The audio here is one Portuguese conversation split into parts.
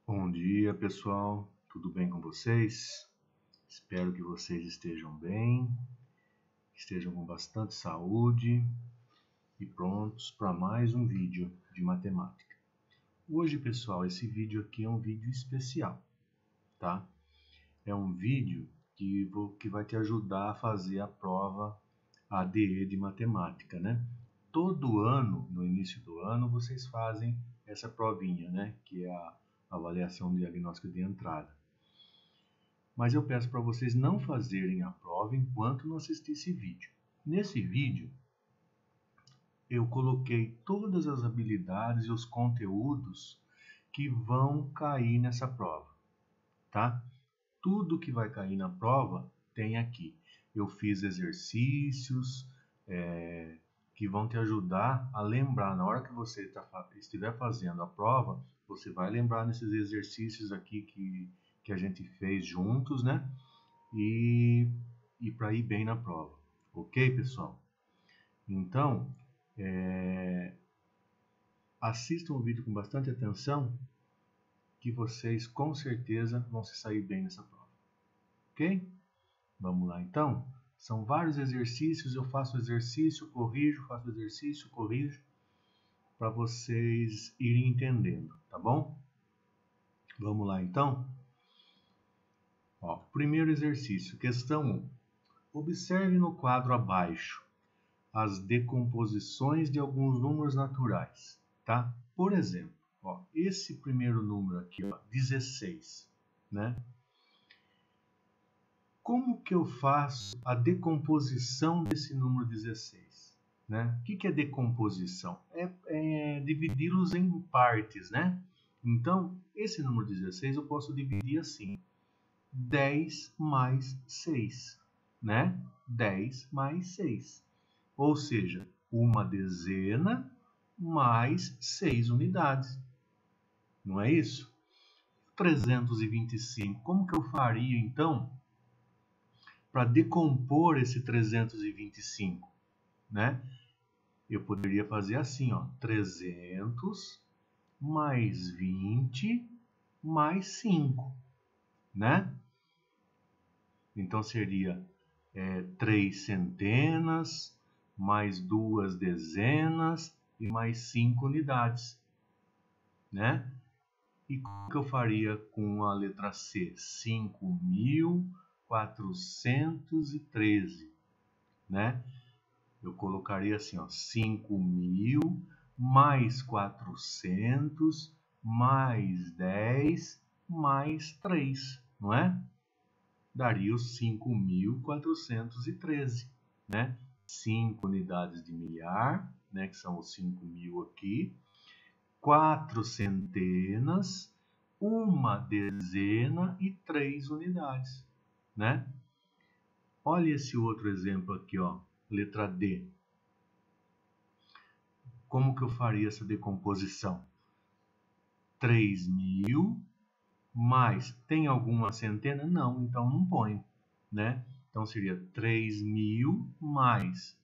Bom dia, pessoal. Tudo bem com vocês? Espero que vocês estejam bem, estejam com bastante saúde e prontos para mais um vídeo de matemática. Hoje, pessoal, esse vídeo aqui é um vídeo especial, tá? É um vídeo que vai te ajudar a fazer a prova ADE de matemática, né? Todo ano, no início do ano, vocês fazem essa provinha, né? Que é a avaliação diagnóstica de entrada. Mas eu peço para vocês não fazerem a prova enquanto não assistir esse vídeo. Nesse vídeo, eu coloquei todas as habilidades e os conteúdos que vão cair nessa prova, tá? Tudo que vai cair na prova tem aqui. Eu fiz exercícios que vão te ajudar a lembrar. Na hora que você estiver fazendo a prova, você vai lembrar nesses exercícios aqui que a gente fez juntos, né? E para ir bem na prova. Ok, pessoal? Então, assistam o vídeo com bastante atenção, que vocês com certeza vão se sair bem nessa prova. Ok? Vamos lá, então. São vários exercícios, eu faço exercício, corrijo, faço exercício, corrijo, para vocês irem entendendo, tá bom? Vamos lá, então. Ó, primeiro exercício, questão 1. Observe no quadro abaixo as decomposições de alguns números naturais, tá? Por exemplo, ó, esse primeiro número aqui, ó, 16, né? Como que eu faço a decomposição desse número 16? Né? O que é decomposição? É dividi-los em partes, né? Então, esse número 16 eu posso dividir assim: 10 mais 6, né? 10 mais 6. Ou seja, uma dezena mais 6 unidades. Não é isso? 325. Como que eu faria, então, para decompor esse 325? Né? Eu poderia fazer assim, ó, 300 mais 20 mais 5, né? Então seria 3 centenas mais 2 dezenas e mais 5 unidades, né? E como que eu faria com a letra C? 5.413, né? Eu colocaria assim, ó, 5.000 mais 400 mais 10 mais 3, não é? Daria os 5.413, né? 5 unidades de milhar, né? Que são os 5.000 aqui. 4 centenas, uma dezena e 3 unidades, né? Olha esse outro exemplo aqui, ó, letra D. Como que eu faria essa decomposição? 3.000 mais, tem alguma centena? Não, então não põe, né? Então seria 3.000 mais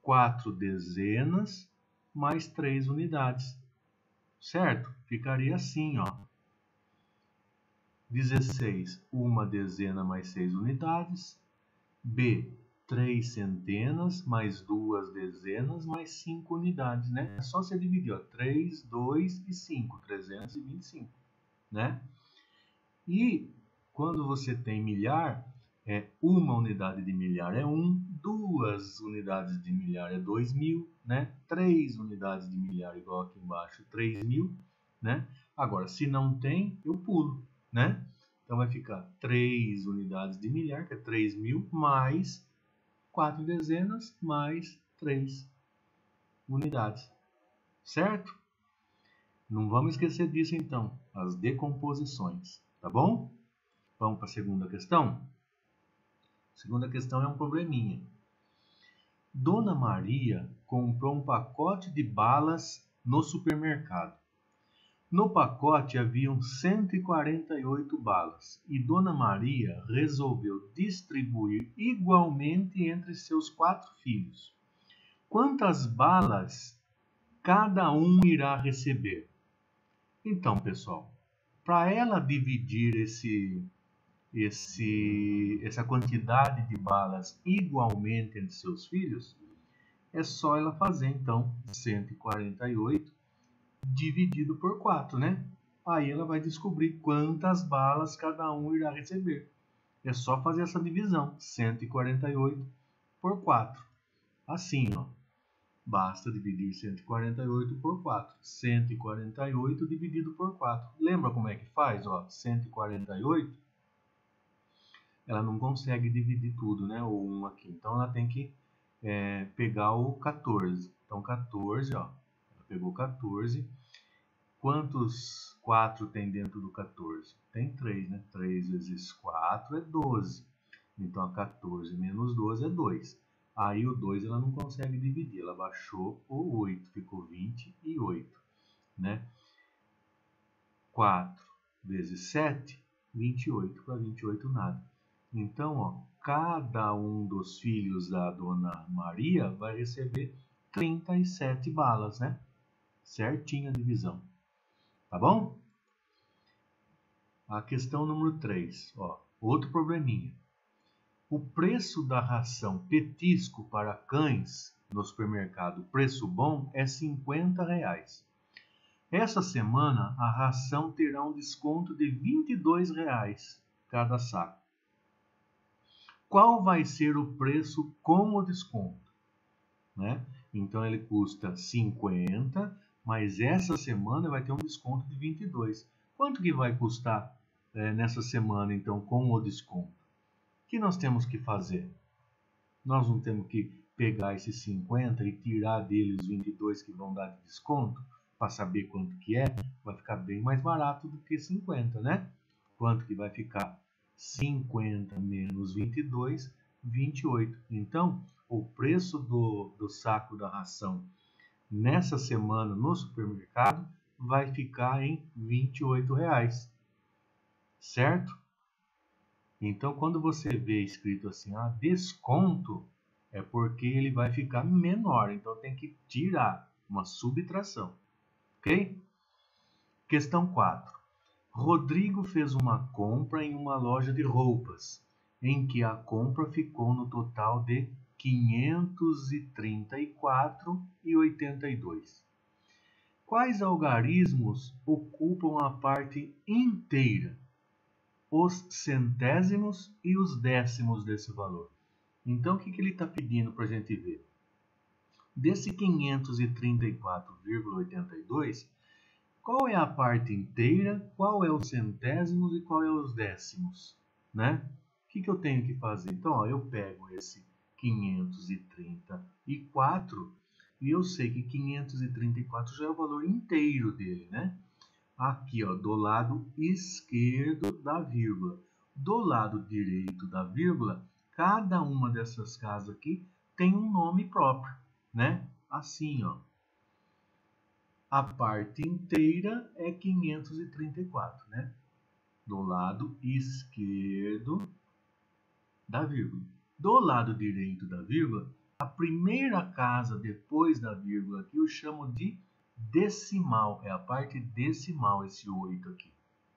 4 dezenas mais 3 unidades, certo? Ficaria assim, ó. 16, uma dezena mais 6 unidades. B, 3 centenas mais 2 dezenas mais 5 unidades, né? É só você dividir, ó, 3, 2 e 5, 325, né? E quando você tem milhar, uma unidade de milhar é 1, 2 unidades de milhar é 2.000, né? 3 unidades de milhar, igual aqui embaixo, 3.000, né? Agora, se não tem, eu pulo, né? Então vai ficar 3 unidades de milhar, que é 3.000, mais 4 dezenas, mais 3 unidades, certo? Não vamos esquecer disso, então, as decomposições, tá bom? Vamos para a segunda questão? A segunda questão é um probleminha. Dona Maria comprou um pacote de balas no supermercado. No pacote haviam 148 balas e Dona Maria resolveu distribuir igualmente entre seus 4 filhos. Quantas balas cada um irá receber? Então, pessoal, Para ela dividir essa quantidade de balas igualmente entre seus filhos, é só ela fazer, então, 148 dividido por 4, né? Aí ela vai descobrir quantas balas cada um irá receber. É só fazer essa divisão, 148 por 4. Assim, ó, basta dividir 148 por 4. 148 dividido por 4. Lembra como é que faz? Ó, 148, ela não consegue dividir tudo, né? O 1 aqui. Então, ela tem que pegar o 14. Então, 14, ó, ela pegou 14. Quantos 4 tem dentro do 14? Tem 3, né? 3 vezes 4 é 12. Então, 14 menos 12 é 2. Aí o 2 ela não consegue dividir, ela baixou o 8, ficou 28, né? 4 vezes 7, 28. Para 28 nada. Então, ó, cada um dos filhos da Dona Maria vai receber 37 balas, né? Certinho a divisão. Tá bom? A questão número 3, ó, outro probleminha. O preço da ração petisco para cães no supermercado Preço Bom é R$50. Essa semana a ração terá um desconto de R$22 cada saco. Qual vai ser o preço com o desconto? Né? Então ele custa 50, mas essa semana vai ter um desconto de 22. Quanto que vai custar nessa semana, então, com o desconto? O que nós temos que fazer? Nós não temos que pegar esses 50 e tirar dele os 22 que vão dar de desconto para saber quanto que é? Vai ficar bem mais barato do que 50, né? Quanto que vai ficar? 50 menos 22, 28. Então, o preço do saco da ração nessa semana no supermercado vai ficar em R$28, certo? Então, quando você vê escrito assim, desconto, é porque ele vai ficar menor. Então, tem que tirar uma subtração, ok? Questão 4. Rodrigo fez uma compra em uma loja de roupas, em que a compra ficou no total de R$ 534,82. Quais algarismos ocupam a parte inteira? Os centésimos e os décimos desse valor. Então, o que ele está pedindo para a gente ver? Desse 534,82, qual é a parte inteira, qual é os centésimos e qual é os décimos? Né? O que eu tenho que fazer? Então, ó, eu pego esse 534 e eu sei que 534 já é o valor inteiro dele, né? Aqui, ó, do lado esquerdo da vírgula. Do lado direito da vírgula, cada uma dessas casas aqui tem um nome próprio, né? Assim, ó. A parte inteira é 534, né? Do lado esquerdo da vírgula. Do lado direito da vírgula, a primeira casa depois da vírgula aqui eu chamo de decimal, é a parte decimal, esse 8 aqui,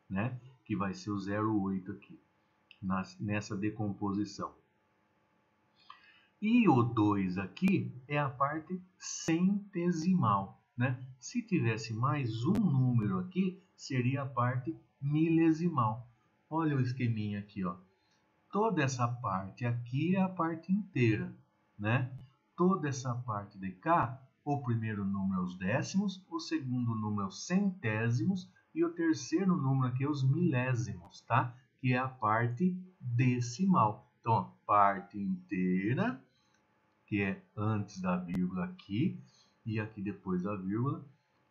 né? Que vai ser o 0,8 aqui, nessa decomposição. E o 2 aqui é a parte centesimal, né? Se tivesse mais um número aqui, seria a parte milesimal. Olha o esqueminha aqui, ó. Toda essa parte aqui é a parte inteira, né? Toda essa parte de cá, o primeiro número é os décimos, o segundo número é os centésimos e o terceiro número aqui é os milésimos, tá? Que é a parte decimal. Então, a parte inteira, que é antes da vírgula aqui, e aqui depois da vírgula,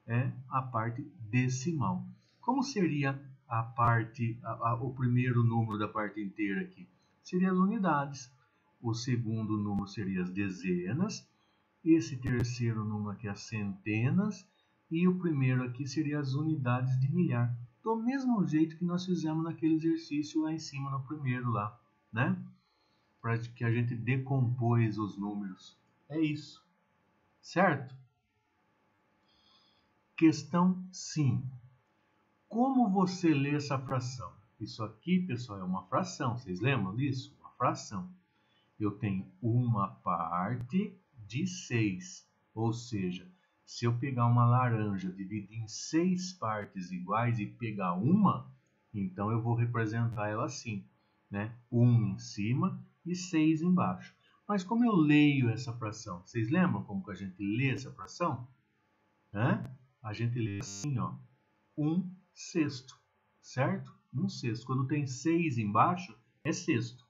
é a parte decimal. Como seria a parte, o primeiro número da parte inteira aqui? Seria as unidades. O segundo número seria as dezenas. Esse terceiro número aqui as centenas. E o primeiro aqui seria as unidades de milhar. Do mesmo jeito que nós fizemos naquele exercício lá em cima, no primeiro lá, né? Para que a gente decompôs os números. É isso. Certo? Questão 5. Como você lê essa fração? Isso aqui, pessoal, é uma fração. Vocês lembram disso? Uma fração. Eu tenho uma parte de 6. Ou seja, se eu pegar uma laranja, dividir em 6 partes iguais e pegar uma, então eu vou representar ela assim, né? 1 em cima e 6 embaixo. Mas como eu leio essa fração? Vocês lembram como que a gente lê essa fração? A gente lê assim, ó, 1/6, certo? 1/6. Quando tem 6 embaixo, é sexto.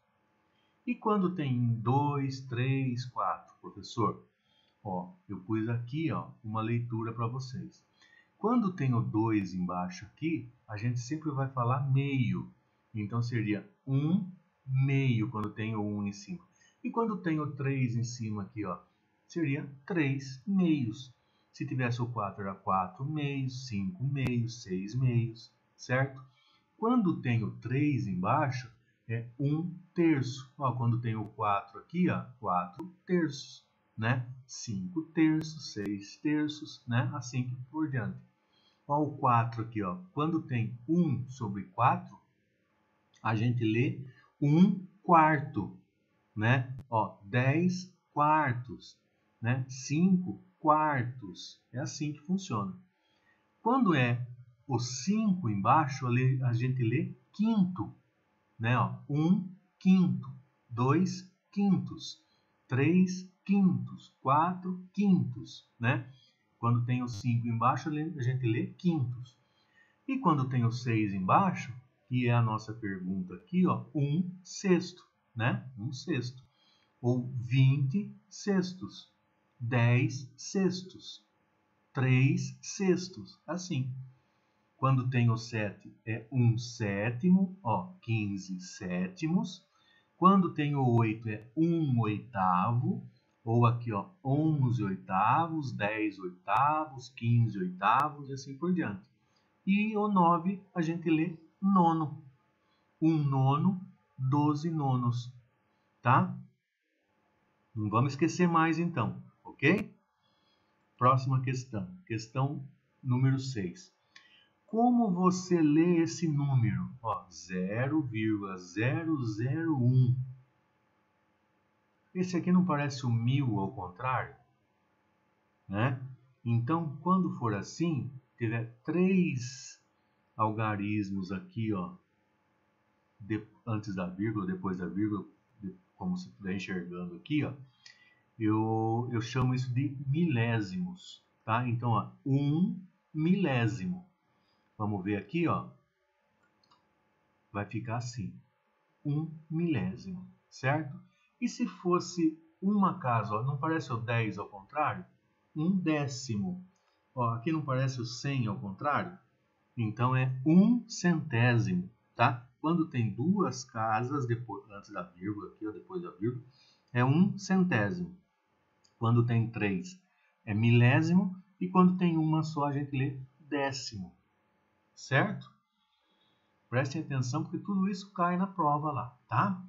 E quando tem 2, 3, 4, professor? Ó, eu pus aqui, ó, uma leitura para vocês. Quando tem o 2 embaixo aqui, a gente sempre vai falar meio. Então seria 1/2 quando tem o 1 em cima. E quando tem o 3 em cima aqui, ó, seria 3/2. Se tivesse o 4, era 4/2, 5/2, 6/2, certo? Quando tem o 3 embaixo, é 1/3. Ó, quando tem o 4 aqui, ó, 4/3, né? 5/3, 6/3, né? Assim por diante. Ó, o 4 aqui, ó. Quando tem 1 sobre 4, a gente lê 1/4, né? Ó, 10 quartos, né? 5 quartos. É assim que funciona. Quando é o 5 embaixo, a gente lê quinto, né? Ó, 1/5, 2/5, 3/5, 4/5, né? Quando tem o 5 embaixo, a gente lê quintos. E quando tem o 6 embaixo, que é a nossa pergunta aqui, ó, 1/6, né? 1/6. Ou 20/6, 10/6, 3/6, assim. Quando tem o 7 é 1/7, ó, 15/7. Quando tem o 8 é 1/8, ou aqui, ó, 11/8, 10/8, 15/8 e assim por diante. E o 9 a gente lê nono. 1/9, 12/9, tá? Não vamos esquecer mais então, ok? Próxima questão. Questão número 6. Como você lê esse número? Ó, 0,001. Esse aqui não parece o 1000 ao contrário? Né? Então, quando for assim, tiver 3 algarismos aqui, ó, antes da vírgula, depois da vírgula, como você estiver enxergando aqui, ó, eu chamo isso de milésimos, tá? Então, ó, 1 milésimo. Vamos ver aqui, ó, vai ficar assim, 1 milésimo, certo? E se fosse uma casa, ó, não parece o 10 ao contrário? 1/10. Ó, aqui não parece o 100 ao contrário? Então é 1/100, tá? Quando tem duas casas, depois, antes da vírgula aqui, ou depois da vírgula, é 1/100. Quando tem 3 é milésimo, e quando tem uma só a gente lê décimo, certo? Prestem atenção porque tudo isso cai na prova lá, tá?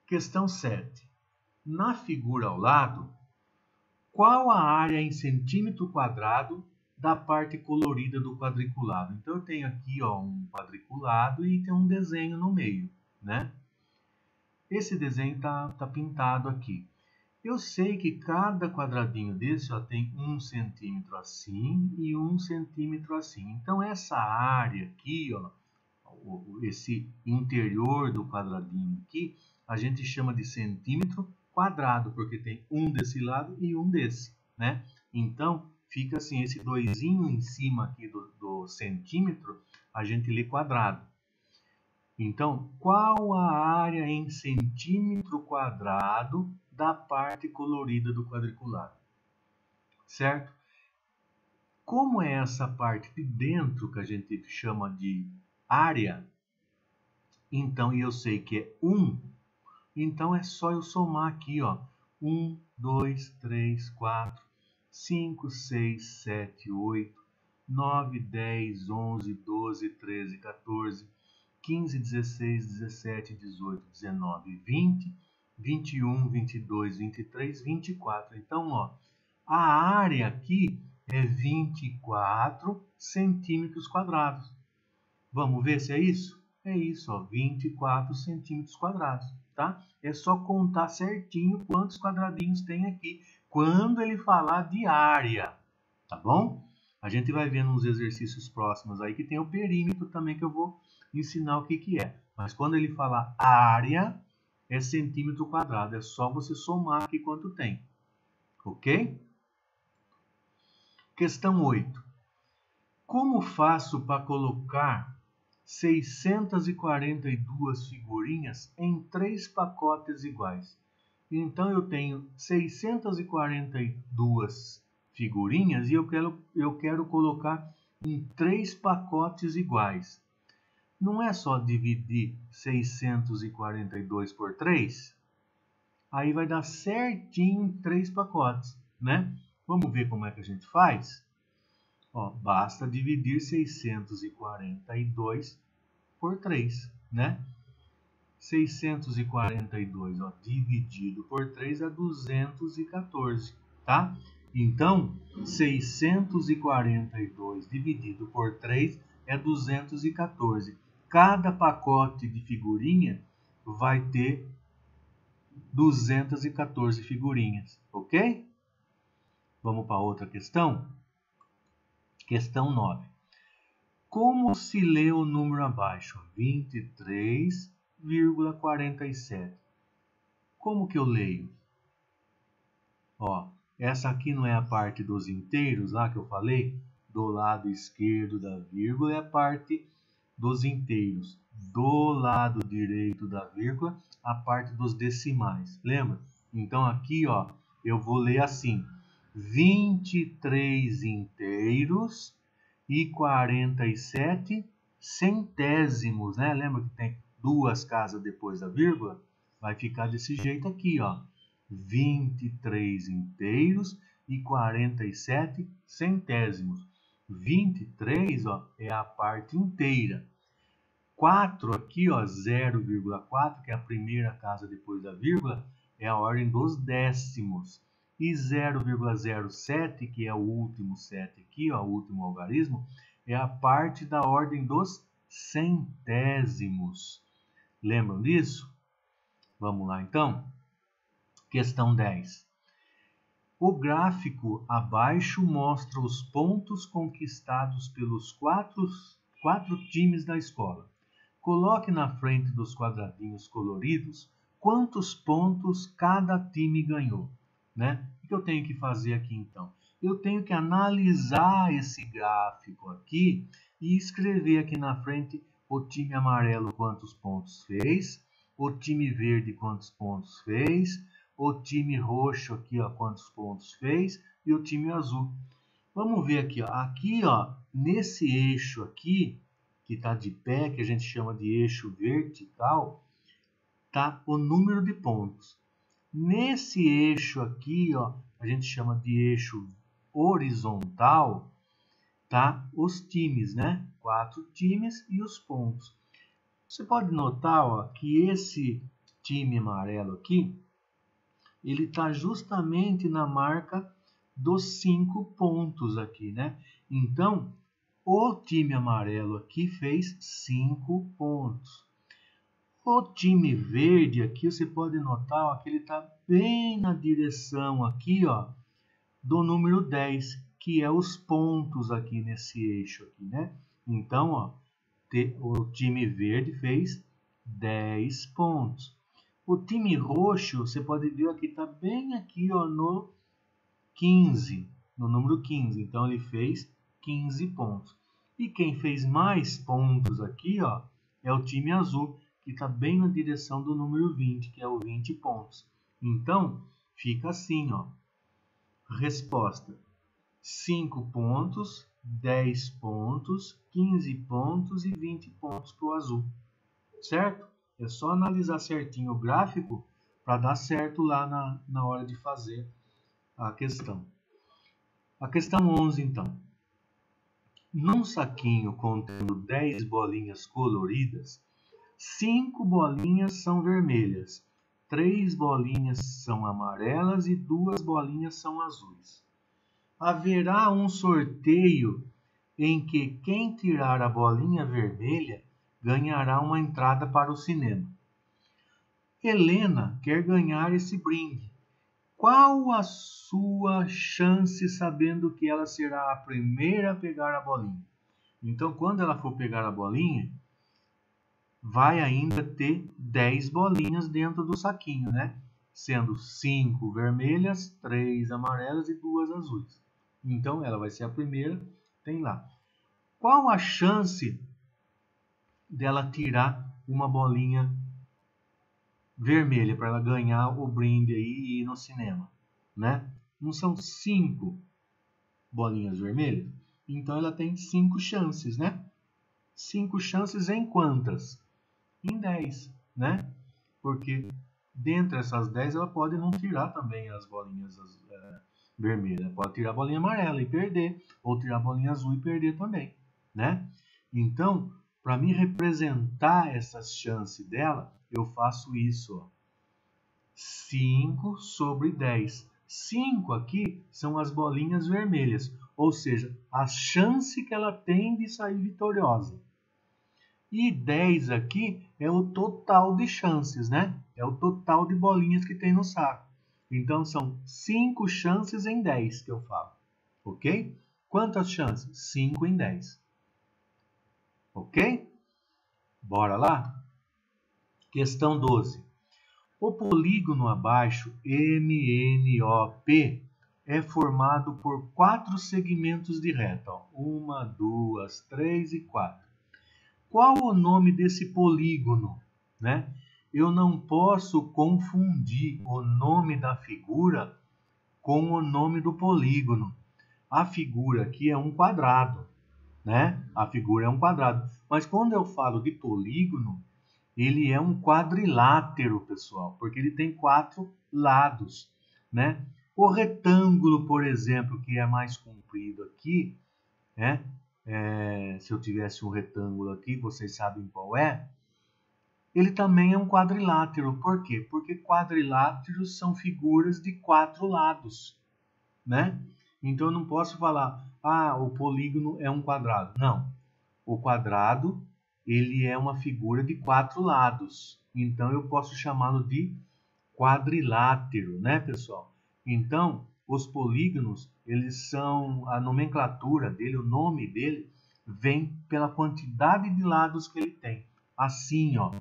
Questão 7. Na figura ao lado, qual a área em centímetro quadrado da parte colorida do quadriculado? Então eu tenho aqui, ó, um quadriculado e tem um desenho no meio, né? Esse desenho tá pintado aqui. Eu sei que cada quadradinho desse, ó, tem 1 centímetro assim e 1 centímetro assim. Então essa área aqui, ó, esse interior do quadradinho aqui, a gente chama de centímetro quadrado, porque tem um desse lado e um desse, né? Então, fica assim, esse doisinho em cima aqui do centímetro, a gente lê quadrado. Então, qual a área em centímetro quadrado da parte colorida do quadriculado? Certo? Como é essa parte de dentro que a gente chama de área, então, e eu sei que é 1, então é só eu somar aqui, ó. 1, 2, 3, 4, 5, 6, 7, 8, 9, 10, 11, 12, 13, 14, 15, 16, 17, 18, 19, 20, 21, 22, 23, 24. Então, ó, a área aqui é 24 centímetros quadrados. Vamos ver se é isso? É isso, ó, 24 centímetros quadrados, tá? É só contar certinho quantos quadradinhos tem aqui quando ele falar de área, tá bom? A gente vai ver nos exercícios próximos aí que tem o perímetro também que eu vou ensinar o que é. Mas quando ele falar área, é centímetro quadrado. É só você somar aqui quanto tem, ok? Questão 8. Como faço para colocar 642 figurinhas em 3 pacotes iguais? Então, eu tenho 642 figurinhas e eu quero colocar em 3 pacotes iguais. Não é só dividir 642 por 3? Aí vai dar certinho em 3 pacotes, né? Vamos ver como é que a gente faz? Ó, basta dividir 642 por 3, né? 642, ó, dividido por 3 é 214, tá? Então, 642 dividido por 3 é 214. Cada pacote de figurinha vai ter 214 figurinhas, ok? Vamos para outra questão? Questão 9. Como se lê o número abaixo? 23,47. Como que eu leio? Ó, essa aqui não é a parte dos inteiros lá que eu falei? Do lado esquerdo da vírgula é a parte dos inteiros. Do lado direito da vírgula, a parte dos decimais. Lembra? Então aqui, ó, eu vou ler assim: 23 inteiros e 47 centésimos, né? Lembra que tem duas casas depois da vírgula? Vai ficar desse jeito aqui, ó. 23 inteiros e 47 centésimos. 23, ó, é a parte inteira. 4 aqui, ó, 0,4, que é a primeira casa depois da vírgula, é a ordem dos décimos. E 0,07, que é o último 7 aqui, ó, o último algarismo, é a parte da ordem dos centésimos. Lembram disso? Vamos lá, então. Questão 10. O gráfico abaixo mostra os pontos conquistados pelos quatro times da escola. Coloque na frente dos quadradinhos coloridos quantos pontos cada time ganhou, né? O que eu tenho que fazer aqui, então? Eu tenho que analisar esse gráfico aqui e escrever aqui na frente o time amarelo quantos pontos fez, o time verde quantos pontos fez, o time roxo aqui, ó, quantos pontos fez e o time azul. Vamos ver aqui, ó. Aqui, ó, nesse eixo aqui, que está de pé, que a gente chama de eixo vertical, tá o número de pontos. Nesse eixo aqui, ó, a gente chama de eixo horizontal, tá os times, né? 4 times e os pontos. Você pode notar, ó, que esse time amarelo aqui, ele está justamente na marca dos 5 pontos aqui, né? Então, o time amarelo aqui fez 5 pontos. O time verde aqui, você pode notar, ó, que ele está bem na direção aqui, ó, do número 10, que é os pontos aqui nesse eixo aqui, né? Então, ó, o time verde fez 10 pontos. O time roxo, você pode ver aqui, está bem aqui, ó, no 15, no número 15. Então, ele fez 15 pontos. E quem fez mais pontos aqui, ó, é o time azul, que está bem na direção do número 20, que é o 20 pontos. Então, fica assim, ó. Resposta: 5 pontos, 10 pontos, 15 pontos e 20 pontos para o azul. Certo? É só analisar certinho o gráfico para dar certo lá na hora de fazer a questão. A questão 11, então. Num saquinho contendo 10 bolinhas coloridas, 5 bolinhas são vermelhas, 3 bolinhas são amarelas e 2 bolinhas são azuis. haverá um sorteio em que quem tirar a bolinha vermelha ganhará uma entrada para o cinema. Helena quer ganhar esse brinde. Qual a sua chance sabendo que ela será a primeira a pegar a bolinha? Então, quando ela for pegar a bolinha, vai ainda ter 10 bolinhas dentro do saquinho, né? Sendo 5 vermelhas, 3 amarelas e 2 azuis. Então, ela vai ser a primeira, tem lá. Qual a chance dela tirar uma bolinha vermelha para ela ganhar o brinde aí e ir no cinema, né? Não são 5 bolinhas vermelhas? Então, ela tem 5 chances, né? 5 chances em quantas? Em 10, né? Porque dentre essas 10 ela pode não tirar também as bolinhas vermelhas. Ela pode tirar a bolinha amarela e perder, ou tirar a bolinha azul e perder também, né? Então, para me representar essa chance dela, eu faço isso, ó. 5 sobre 10. 5 aqui são as bolinhas vermelhas, ou seja, a chance que ela tem de sair vitoriosa. E 10 aqui é o total de chances, né? É o total de bolinhas que tem no saco. Então, são 5 chances em 10 que eu falo. Ok? Quantas chances? 5 em 10. Ok? Bora lá? Questão 12. O polígono abaixo, MNOP, é formado por 4 segmentos de reta. 1, 2, 3 e 4. Qual o nome desse polígono, né? Eu não posso confundir o nome da figura com o nome do polígono. A figura aqui é um quadrado, né? A figura é um quadrado. Mas quando eu falo de polígono, ele é um quadrilátero, pessoal, porque ele tem 4 lados, né? O retângulo, por exemplo, que é mais comprido aqui, né? Se eu tivesse um retângulo aqui, vocês sabem qual é? Ele também é um quadrilátero. Por quê? Porque quadriláteros são figuras de 4 lados, né? Então eu não posso falar, o polígono é um quadrado. Não. O quadrado, ele é uma figura de 4 lados. Então eu posso chamá-lo de quadrilátero, né, pessoal? Então, os polígonos, eles são a nomenclatura dele, o nome dele vem pela quantidade de lados que ele tem. Assim, ó.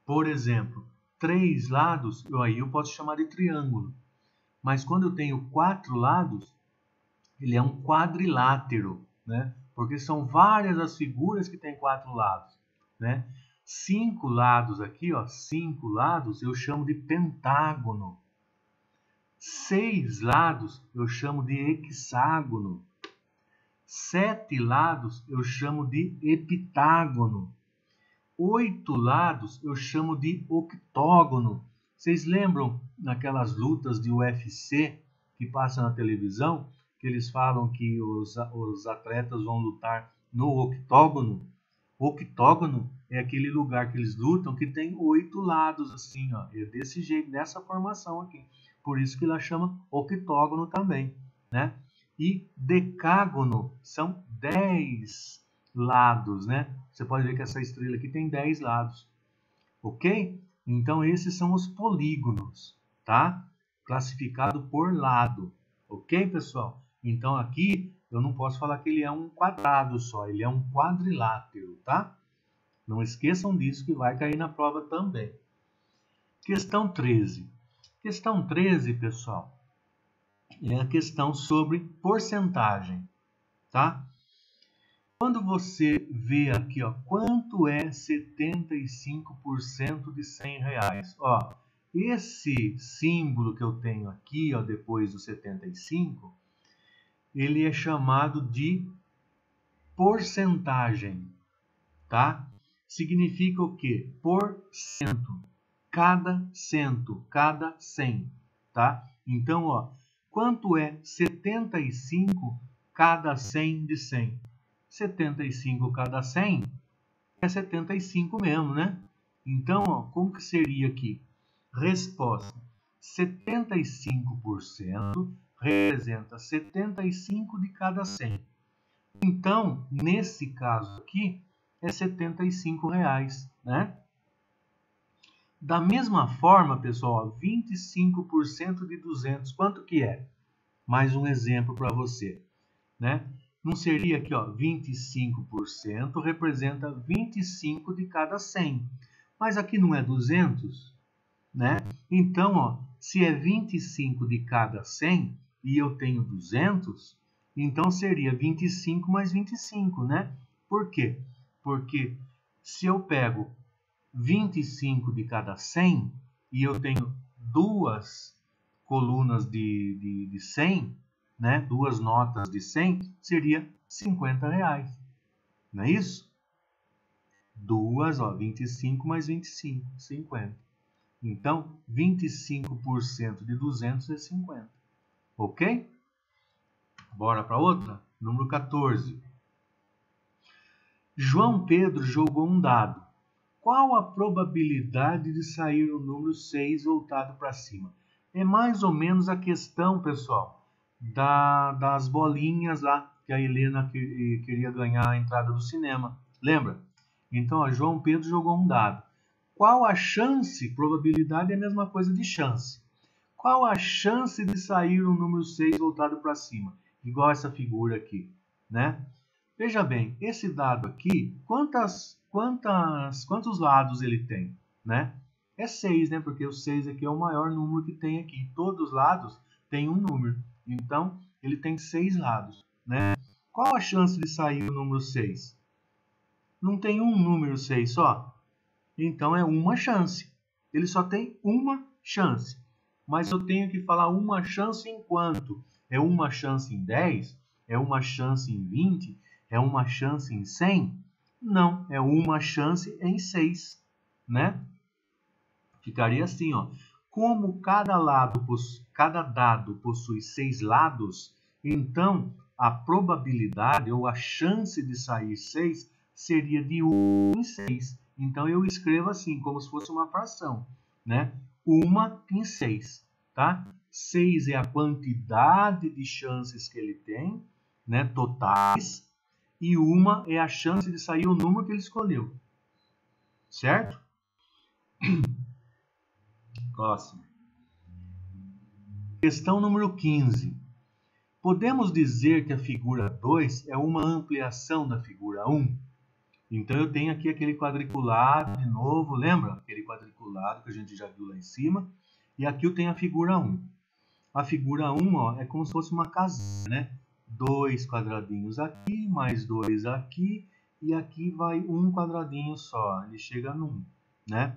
Por exemplo, 3 lados, aí eu posso chamar de triângulo. Mas quando eu tenho 4 lados, ele é um quadrilátero, né? Porque são várias as figuras que têm 4 lados, né? 5 lados aqui, ó, 5 lados eu chamo de pentágono. 6 lados eu chamo de hexágono. 7 lados eu chamo de heptágono. 8 lados eu chamo de octógono. Vocês lembram naquelas lutas de UFC que passam na televisão, que eles falam que os atletas vão lutar no octógono? O octógono é aquele lugar que eles lutam que tem 8 lados, assim, ó, é desse jeito, dessa formação aqui. Por isso que ela chama octógono também, né? E decágono são 10 lados, né? Você pode ver que essa estrela aqui tem 10 lados, ok? Então esses são os polígonos, tá? Classificado por lado, ok, pessoal? Então aqui eu não posso falar que ele é um quadrado só, ele é um quadrilátero, tá? Não esqueçam disso que vai cair na prova também. Questão 13. Questão 13, pessoal, é a questão sobre porcentagem, tá? Quando você vê aqui, ó, quanto é 75% de R$100? Ó, esse símbolo que eu tenho aqui, ó, depois do 75, ele é chamado de porcentagem, tá? Significa o quê? Por cento. Cada cento, cada 100, tá? Então, ó, quanto é 75 cada 100 de 100? 75 cada 100 é 75 mesmo, né? Então, ó, como que seria aqui? Resposta: 75% representa 75 de cada 100. Então, nesse caso aqui, é R$75, né? Da mesma forma, pessoal, 25% de 200, quanto que é? Mais um exemplo para você, né? Não seria aqui, ó, 25% representa 25 de cada 100. Mas aqui não é 200, né? Então, ó, se é 25 de cada 100 e eu tenho 200, então seria 25 mais 25, né? Por quê? Porque se eu pego 25 de cada 100 e eu tenho duas colunas de 100, né? Duas notas de 100, seria R$50, não é isso? Duas, ó, 25 mais 25, 50. Então, 25% de 200 é 50. Ok? Bora para outra? Número 14. João Pedro jogou um dado. Qual a probabilidade de sair o número 6 voltado para cima? É mais ou menos a questão, pessoal, das bolinhas lá que a Helena queria ganhar a entrada do cinema. Lembra? Então, ó, João Pedro jogou um dado. Qual a chance? Probabilidade é a mesma coisa de chance. Qual a chance de sair o número 6 voltado para cima? Igual essa figura aqui, né? Veja bem, esse dado aqui, quantos lados ele tem, né? É 6, né? Porque o 6 aqui é o maior número que tem aqui. Todos os lados têm um número. Então, ele tem 6 lados, né? Qual a chance de sair o número 6? Não tem um número 6 só? Então, é uma chance. Ele só tem uma chance. Mas eu tenho que falar uma chance em quanto? É uma chance em 10? É uma chance em 20? É uma chance em 100? Não, é uma chance em 6, né? Ficaria assim, ó. Como cada dado possui 6 lados, então a probabilidade ou a chance de sair 6 seria de 1 em 6. Então eu escrevo assim, como se fosse uma fração, né? 1 em 6, tá? 6 é a quantidade de chances que ele tem, né? Totais. E 1 é a chance de sair o número que ele escolheu. Certo? Próximo. Questão número 15. Podemos dizer que a figura 2 é uma ampliação da figura 1? Então eu tenho aqui aquele quadriculado de novo, lembra? Aquele quadriculado que a gente já viu lá em cima. E aqui eu tenho a figura 1. A figura 1, ó, é como se fosse uma casinha, né? 2 quadradinhos aqui, mais 2 aqui, e aqui vai um quadradinho só, ele chega no 1, né?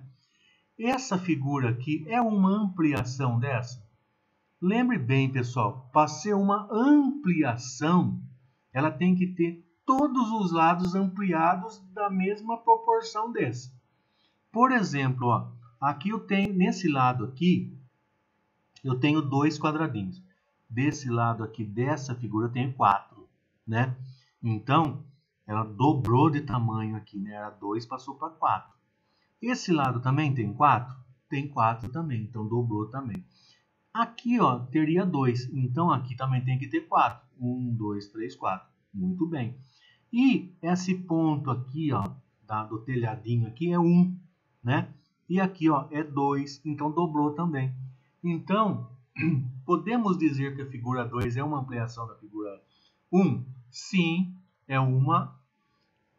Essa figura aqui é uma ampliação dessa? Lembre bem, pessoal, para ser uma ampliação, ela tem que ter todos os lados ampliados da mesma proporção desse. Por exemplo, ó, aqui eu tenho, nesse lado aqui, eu tenho 2 quadradinhos. Desse lado aqui, dessa figura, eu tenho 4, né? Então, ela dobrou de tamanho aqui, né? Era 2, passou para 4. Esse lado também tem 4? Tem 4 também, então dobrou também. Aqui, ó, teria 2, então aqui também tem que ter 4. 1, 2, 3, 4. Muito bem. E esse ponto aqui, ó, do telhadinho aqui é 1, né? E aqui, ó, é 2, então dobrou também. Então, podemos dizer que a figura 2 é uma ampliação da figura 1? Sim, é uma,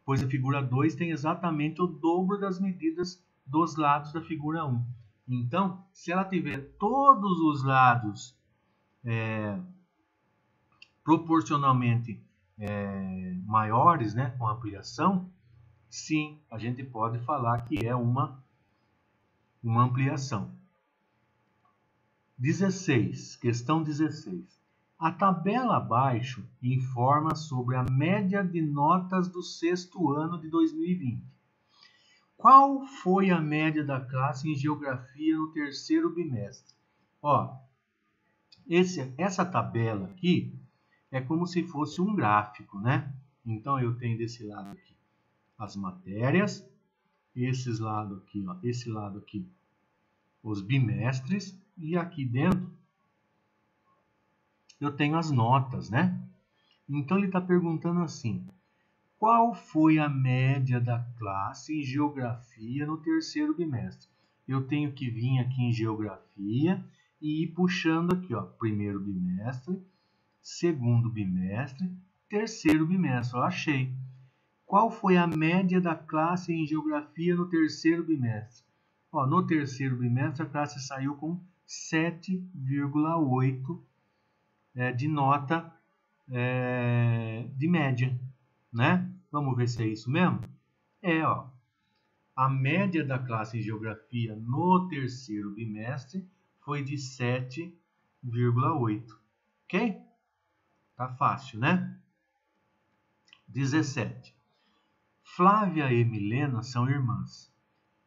pois a figura 2 tem exatamente o dobro das medidas dos lados da figura 1. Então, se ela tiver todos os lados proporcionalmente maiores, né, com ampliação, sim, a gente pode falar que é uma ampliação. 16, questão 16. A tabela abaixo informa sobre a média de notas do sexto ano de 2020. Qual foi a média da classe em geografia no terceiro bimestre? Ó, essa tabela aqui é como se fosse um gráfico, né? Então eu tenho desse lado aqui as matérias, esse lado aqui, os bimestres, e aqui dentro eu tenho as notas, né? Então ele está perguntando assim: qual foi a média da classe em geografia no terceiro bimestre? Eu tenho que vir aqui em geografia e ir puxando aqui, ó, primeiro bimestre, segundo bimestre, terceiro bimestre. Eu achei. Qual foi a média da classe em geografia no terceiro bimestre? Ó, no terceiro bimestre a classe saiu com 7,8 de nota de média, né? Vamos ver se é isso mesmo? Ó, a média da classe em geografia no terceiro bimestre foi de 7,8. Ok? Tá fácil, né? 17. Flávia e Milena são irmãs.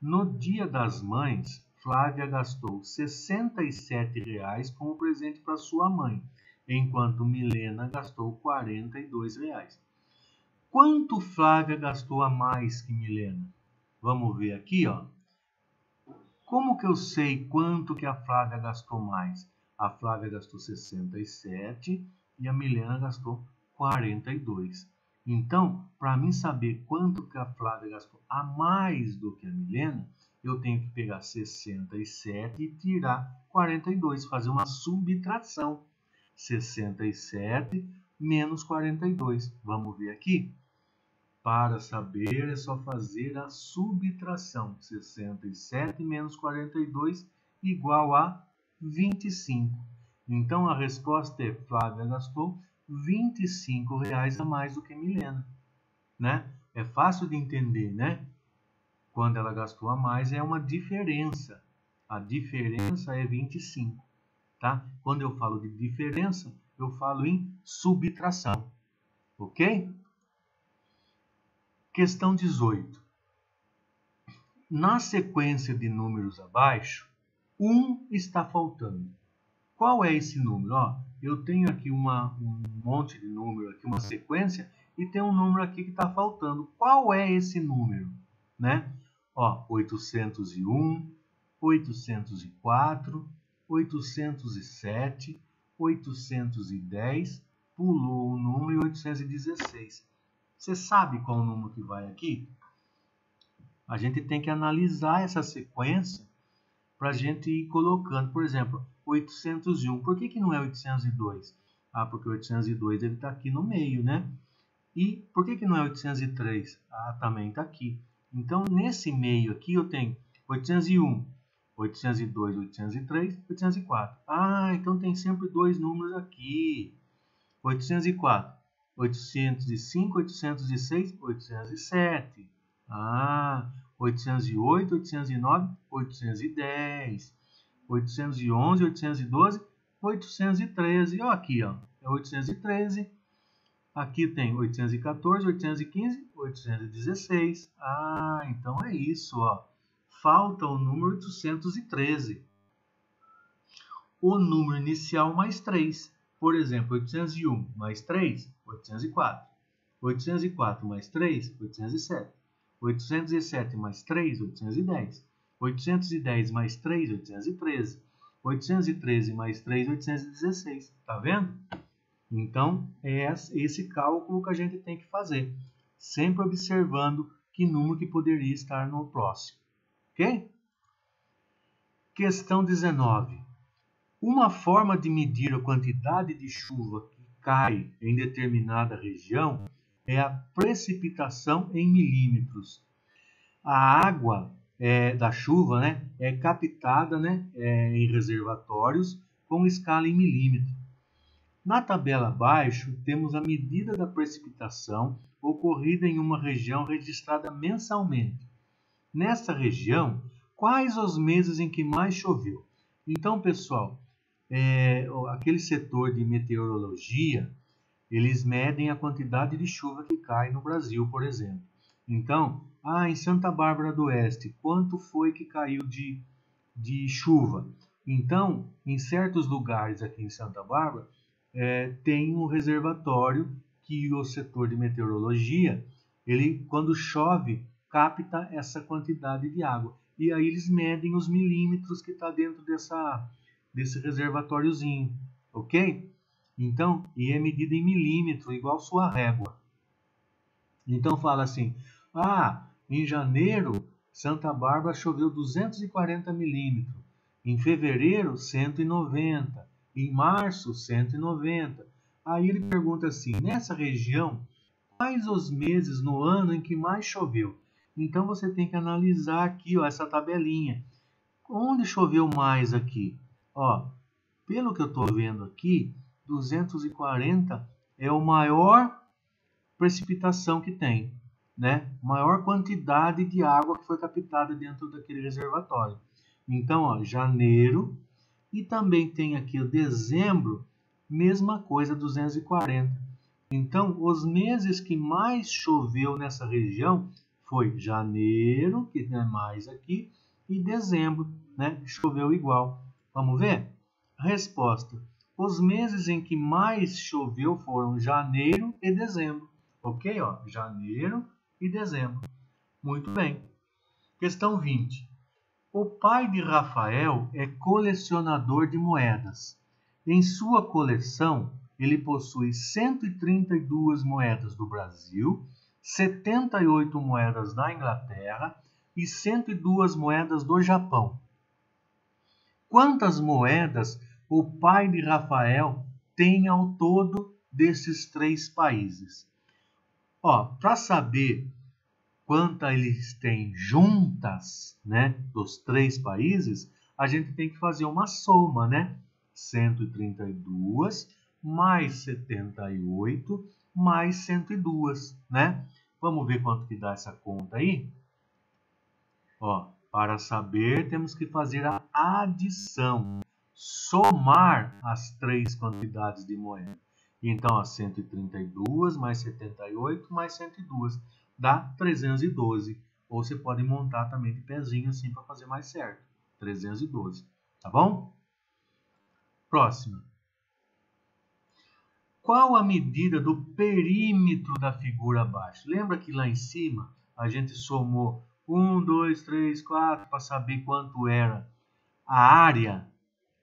No Dia das Mães, Flávia gastou R$ 67 como presente para sua mãe, enquanto Milena gastou R$ 42. Quanto Flávia gastou a mais que Milena? Vamos ver aqui, ó. Como que eu sei quanto que a Flávia gastou mais? A Flávia gastou 67 e a Milena gastou 42. Então, para mim saber quanto que a Flávia gastou a mais do que a Milena, eu tenho que pegar 67 e tirar 42, fazer uma subtração. 67 menos 42. Vamos ver aqui? Para saber, é só fazer a subtração. 67 menos 42 igual a 25. Então, a resposta é: Flávia gastou R$ 25 a mais do que Milena. Né? É fácil de entender, né? Quando ela gastou a mais, é uma diferença. A diferença é 25. Tá? Quando eu falo de diferença, eu falo em subtração. Ok? Questão 18. Na sequência de números abaixo, 1 está faltando. Qual é esse número? Ó, eu tenho aqui um monte de número, aqui uma sequência, e tem um número aqui que está faltando. Qual é esse número? Né? Ó, 801, 804, 807, 810, pulou o número 816. Você sabe qual o número que vai aqui? A gente tem que analisar essa sequência para a gente ir colocando. Por exemplo, 801. Por que não é 802? Ah, porque o 802 está aqui no meio, né? E por que não é 803? Ah, também está aqui. Então, nesse meio aqui, eu tenho 801, 802, 803, 804. Ah, então tem sempre dois números aqui. 804, 805, 806, 807. Ah, 808, 809, 810, 811, 812, 813. Ó, aqui, ó, é 813. Aqui tem 814, 815, 816. Ah, então é isso, ó. Falta o número 813. O número inicial mais 3. Por exemplo, 801 mais 3, 804. 804 mais 3, 807. 807 mais 3, 810. 810 mais 3, 813. 813 mais 3, 816. Tá vendo? Então, é esse cálculo que a gente tem que fazer. Sempre observando que número que poderia estar no próximo. Ok? Questão 19. Uma forma de medir a quantidade de chuva que cai em determinada região é a precipitação em milímetros. A água da chuva, né, é captada, né, em reservatórios com escala em milímetro. Na tabela abaixo, temos a medida da precipitação ocorrida em uma região registrada mensalmente. Nessa região, quais os meses em que mais choveu? Então, pessoal, aquele setor de meteorologia, eles medem a quantidade de chuva que cai no Brasil, por exemplo. Então, em Santa Bárbara do Oeste, quanto foi que caiu de chuva? Então, em certos lugares aqui em Santa Bárbara, tem um reservatório que o setor de meteorologia, ele, quando chove, capta essa quantidade de água. E aí eles medem os milímetros que está dentro desse reservatóriozinho, ok? Então, e é medida em milímetro, igual sua régua. Então fala assim, em janeiro, Santa Bárbara choveu 240 milímetros. Em fevereiro, 190. Em março, 190. Aí ele pergunta assim, nessa região, quais os meses no ano em que mais choveu? Então você tem que analisar aqui, ó, essa tabelinha. Onde choveu mais aqui? Ó, pelo que eu estou vendo aqui, 240 é o maior precipitação que tem, né? Maior quantidade de água que foi captada dentro daquele reservatório. Então, ó, janeiro, e também tem aqui o dezembro, mesma coisa, 240. Então, os meses que mais choveu nessa região foi janeiro, que é mais aqui, e dezembro, né? Choveu igual. Vamos ver? Resposta. Os meses em que mais choveu foram janeiro e dezembro. Ok? Ó, janeiro e dezembro. Muito bem. Questão 20. O pai de Rafael é colecionador de moedas. Em sua coleção, ele possui 132 moedas do Brasil, 78 moedas da Inglaterra e 102 moedas do Japão. Quantas moedas o pai de Rafael tem ao todo desses três países? Para saber quantas eles têm juntas, né, dos três países, a gente tem que fazer uma soma, né? 132 mais 78 mais 102, né? Vamos ver quanto que dá essa conta aí? Para saber, temos que fazer a adição, somar as três quantidades de moeda. Então, 132 mais 78 mais 102 dá 312. Ou você pode montar também de pezinho assim para fazer mais certo. 312, tá bom? Próxima. Qual a medida do perímetro da figura abaixo? Lembra que lá em cima a gente somou 1, 2, 3, 4 para saber quanto era a área?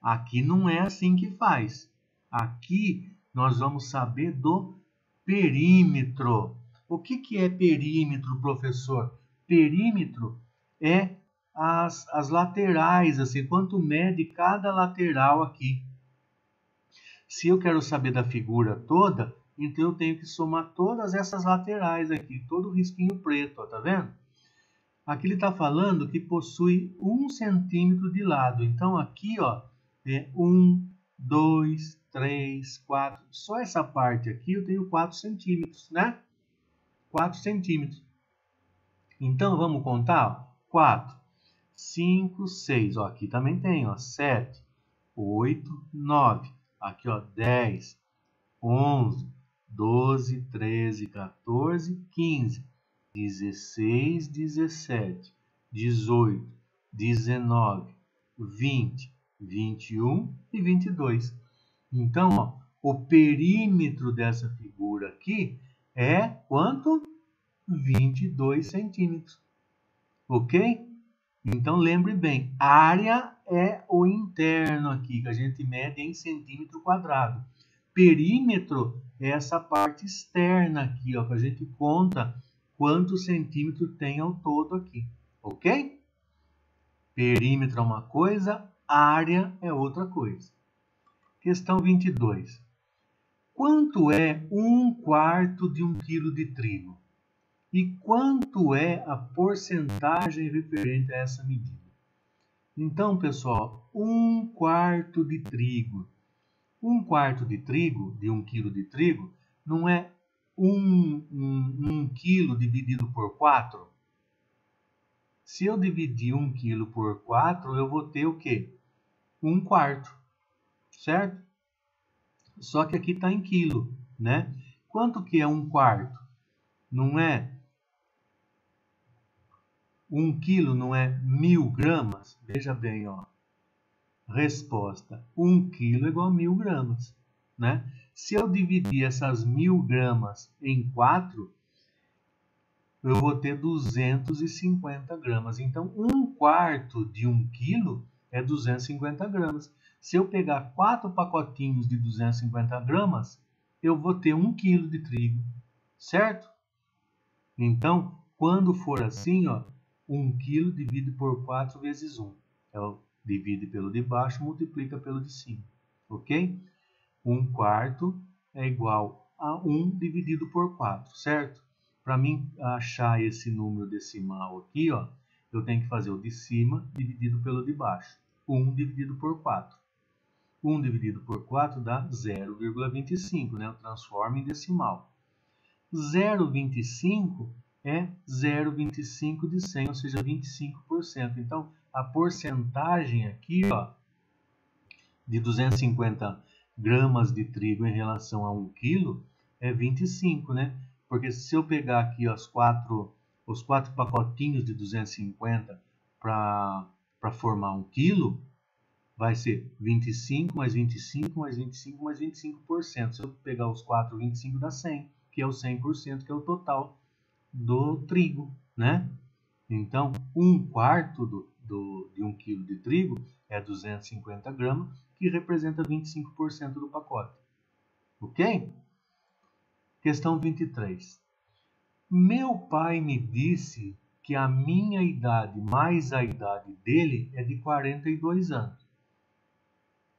Aqui não é assim que faz. Aqui nós vamos saber do perímetro. O que é perímetro, professor? Perímetro é as laterais, assim, quanto mede cada lateral aqui. Se eu quero saber da figura toda, então eu tenho que somar todas essas laterais aqui, todo o risquinho preto, tá vendo? Aqui ele está falando que possui 1 centímetro de lado. Então aqui, é 1, 2, 3, 4. Só essa parte aqui eu tenho 4 centímetros, né? 4 centímetros. Então vamos contar? 4, 5, 6. Aqui também tem, 7, 8, 9. Aqui, 10, 11, 12, 13, 14, 15, 16, 17, 18, 19, 20, 21 e 22. Então, o perímetro dessa figura aqui é quanto? 22 centímetros. Ok? Então, lembre bem, área é o interno aqui, que a gente mede em centímetro quadrado. Perímetro é essa parte externa aqui, que a gente conta quantos centímetros tem ao todo aqui, ok? Perímetro é uma coisa, área é outra coisa. Questão 22. Quanto é 1/4 de 1 quilo de trigo? E quanto é a porcentagem referente a essa medida? Então, pessoal, 1/4 de trigo. 1/4 de trigo, de 1 quilo de trigo, não é 1 quilo dividido por 4? Se eu dividir 1 quilo por 4, eu vou ter o quê? 1/4, certo? Só que aqui está em quilo, né? Quanto que é 1/4? Não é 1 quilo, não é 1000 gramas? Veja bem, Resposta: 1 quilo é igual a 1000 gramas, né? Se eu dividir essas 1000 gramas em 4, eu vou ter 250 gramas. Então, 1/4 de 1 quilo é 250 gramas. Se eu pegar 4 pacotinhos de 250 gramas, eu vou ter 1 quilo de trigo, certo? Então, quando for assim, ó, 1 quilo divide por 4 vezes 1. Divide pelo de baixo, multiplica pelo de cima, ok? 1/4 é igual a 1 dividido por 4, certo? Para mim achar esse número decimal aqui, ó, eu tenho que fazer o de cima dividido pelo de baixo. 1 dividido por 4. 1 dividido por 4 dá 0,25, né? Eu transformo em decimal. 0,25 é 0,25 de 100, ou seja, 25%. Então, a porcentagem aqui, ó, de 250 gramas de trigo em relação a 1 quilo é 25, né? Porque se eu pegar aqui os quatro pacotinhos de 250 para formar 1 quilo, vai ser 25 mais 25 mais 25 mais 25%. Se eu pegar os 4, 25 dá 100, que é o 100%, que é o total do trigo, né? Então, 1/4 de 1 kg de trigo é 250 gramas, que representa 25% do pacote. Ok? Questão 23. Meu pai me disse que a minha idade mais a idade dele é de 42 anos.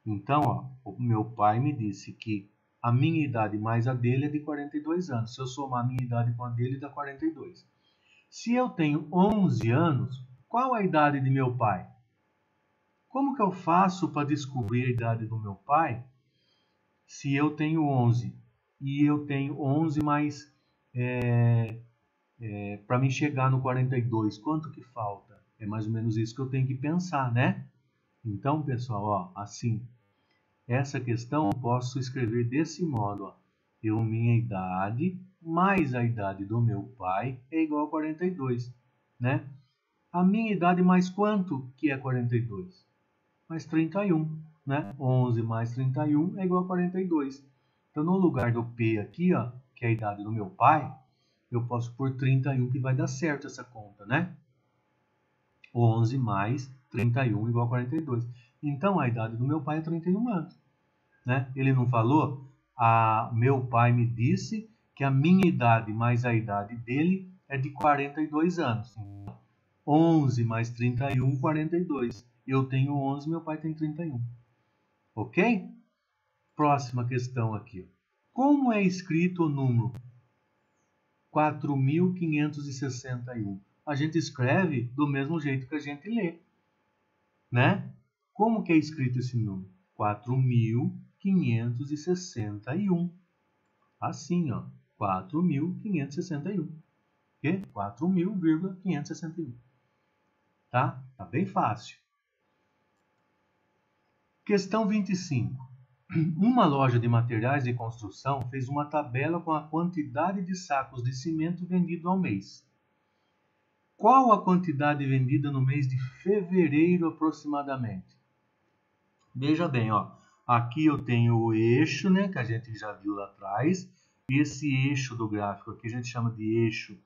Então, ó, o meu pai me disse que a minha idade mais a dele é de 42 anos. Se eu somar a minha idade com a dele, dá 42. Se eu tenho 11 anos, qual a idade de meu pai? Como que eu faço para descobrir a idade do meu pai se eu tenho 11? E eu tenho 11 mais... para mim chegar no 42, quanto que falta? É mais ou menos isso que eu tenho que pensar, né? Então, pessoal, ó, assim, essa questão eu posso escrever desse modo, ó. Minha idade mais a idade do meu pai é igual a 42, né? A minha idade mais quanto que é 42? Mais 31, né? 11 mais 31 é igual a 42. Então, no lugar do P aqui, ó, que é a idade do meu pai, eu posso pôr 31, que vai dar certo essa conta, né? 11 mais 31 igual a 42. Então, a idade do meu pai é 31 anos. Né? Ele não falou? Meu pai me disse que a minha idade mais a idade dele é de 42 anos. 11 mais 31, 42. Eu tenho 11, meu pai tem 31. Ok? Próxima questão aqui. Como é escrito o número 4.561? A gente escreve do mesmo jeito que a gente lê. Né? Como que é escrito esse número? 4.561. Assim, ó. 4.561. Que? 4.561. Tá? Tá bem fácil. Questão 25. Uma loja de materiais de construção fez uma tabela com a quantidade de sacos de cimento vendido ao mês. Qual a quantidade vendida no mês de fevereiro aproximadamente? Veja bem, ó. Aqui eu tenho o eixo, né, que a gente já viu lá atrás. Esse eixo do gráfico aqui a gente chama de eixo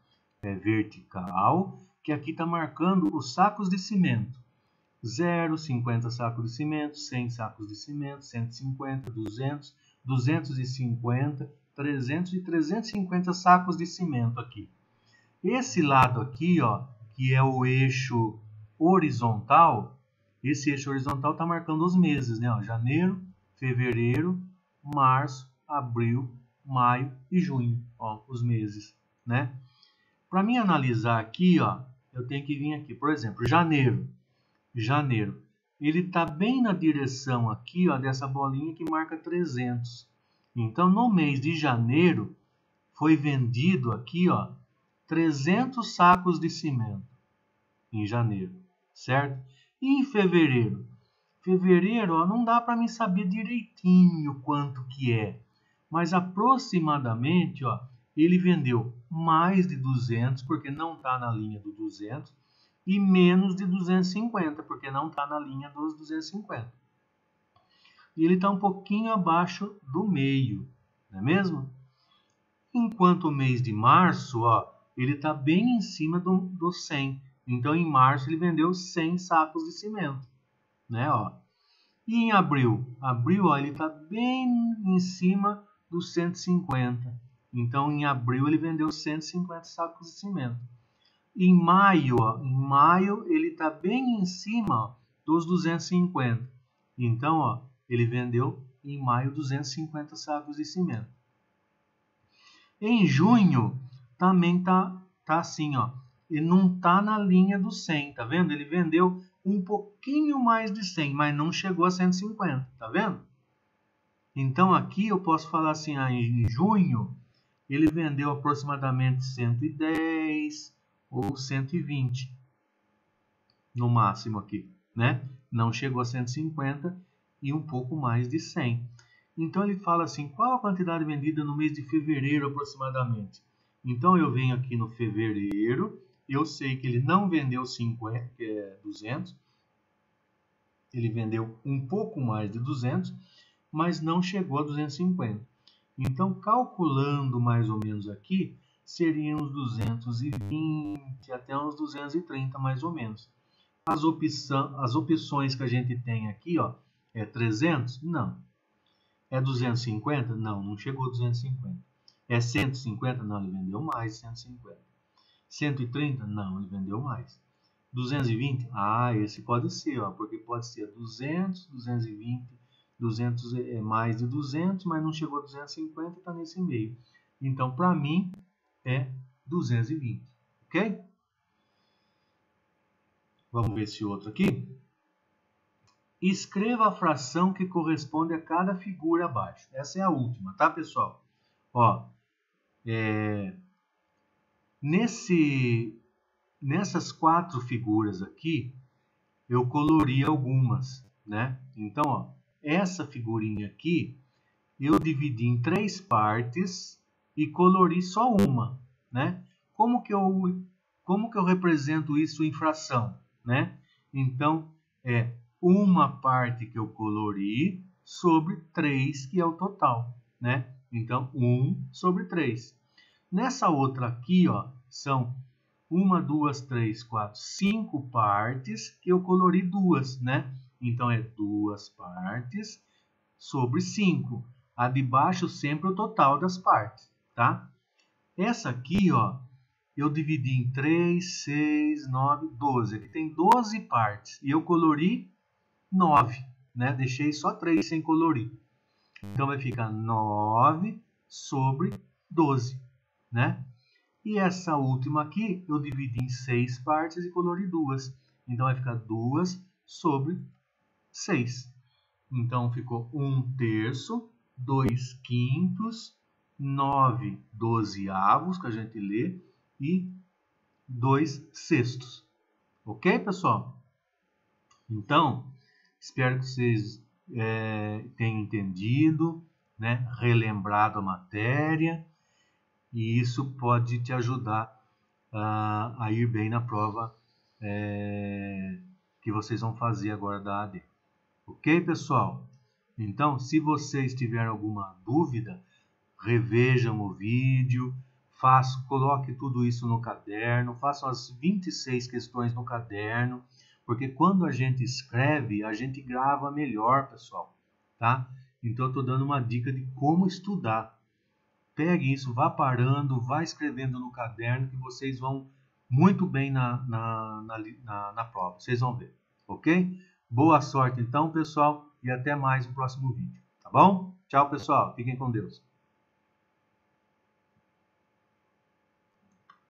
vertical, que aqui está marcando os sacos de cimento. 0, 50 sacos de cimento, 100 sacos de cimento, 150, 200, 250, 300 e 350 sacos de cimento aqui. Esse lado aqui, ó, que é o eixo horizontal, esse eixo horizontal está marcando os meses, né? Ó, janeiro, fevereiro, março, abril, maio e junho, ó, os meses, né? Para mim analisar aqui, ó, eu tenho que vir aqui, por exemplo, janeiro. Ele está bem na direção aqui, ó, dessa bolinha que marca 300. Então, no mês de janeiro, foi vendido aqui, ó, 300 sacos de cimento em janeiro, certo? E em fevereiro? Fevereiro, ó, não dá para mim saber direitinho quanto que é, mas aproximadamente, ó, ele vendeu mais de 200, porque não está na linha do 200, e menos de 250, porque não está na linha dos 250. E ele está um pouquinho abaixo do meio, não é mesmo? Enquanto o mês de março, ó, ele está bem em cima do 100. Então, em março, ele vendeu 100 sacos de cimento. Né, ó. E em abril? Abril, ó, ele está bem em cima dos 150. Então, em abril, ele vendeu 150 sacos de cimento. Em maio, ó, ele está bem em cima, ó, dos 250. Então, ó, ele vendeu em maio 250 sacos de cimento. Em junho, também tá assim, ó. Ele não tá na linha dos 100, tá vendo? Ele vendeu um pouquinho mais de 100, mas não chegou a 150, tá vendo? Então aqui eu posso falar assim, em junho ele vendeu aproximadamente 110 ou 120 no máximo aqui, né? Não chegou a 150 e um pouco mais de 100. Então ele fala assim, qual a quantidade vendida no mês de fevereiro aproximadamente? Então eu venho aqui no fevereiro, eu sei que ele não vendeu 50, que é 200, ele vendeu um pouco mais de 200, mas não chegou a 250. Então, calculando mais ou menos aqui, seriam uns 220 até uns 230 mais ou menos. As opções que a gente tem aqui, ó, é 300? Não. É 250? Não, não chegou a 250. É 150? Não, ele vendeu mais de 150. 130? Não, ele vendeu mais. 220? Ah, esse pode ser, ó, porque pode ser 200, 220, 200 é mais de 200, mas não chegou a 250 e está nesse meio. Então, para mim, é 220, ok? Vamos ver esse outro aqui. Escreva a fração que corresponde a cada figura abaixo. Essa é a última, tá, pessoal? Ó, nessas 4 figuras aqui, eu colori algumas, né? Então, ó, essa figurinha aqui, eu dividi em 3 partes e colori só uma, né? Como que eu represento isso em fração, né? Então, é uma parte que eu colori sobre 3, que é o total, né? Então, 1 sobre 3. Nessa outra aqui, ó, são 1, 2, 3, 4, 5 partes que eu colori 2, né? Então, é 2 partes sobre 5. A de baixo sempre o total das partes, tá? Essa aqui, ó, eu dividi em 3, 6, 9, 12. Aqui tem 12 partes e eu colori 9, né? Deixei só 3 sem colorir. Então vai ficar 9 sobre 12, né? E essa última aqui eu dividi em 6 partes e colori 2. Então vai ficar 2 sobre 6. Então ficou 1/3, 2/5, 9 dozeavos, que a gente lê, e 2/6. Ok, pessoal? Então, espero que vocês tenham entendido, né? Relembrado a matéria, e isso pode te ajudar a ir bem na prova que vocês vão fazer agora da AD. Ok, pessoal? Então, se vocês tiverem alguma dúvida, revejam o vídeo, coloque tudo isso no caderno, façam as 26 questões no caderno, porque quando a gente escreve, a gente grava melhor, pessoal, tá? Então, eu estou dando uma dica de como estudar. Pegue isso, vá parando, vá escrevendo no caderno, que vocês vão muito bem na prova. Vocês vão ver, ok? Boa sorte então, pessoal, e até mais no próximo vídeo, tá bom? Tchau, pessoal. Fiquem com Deus.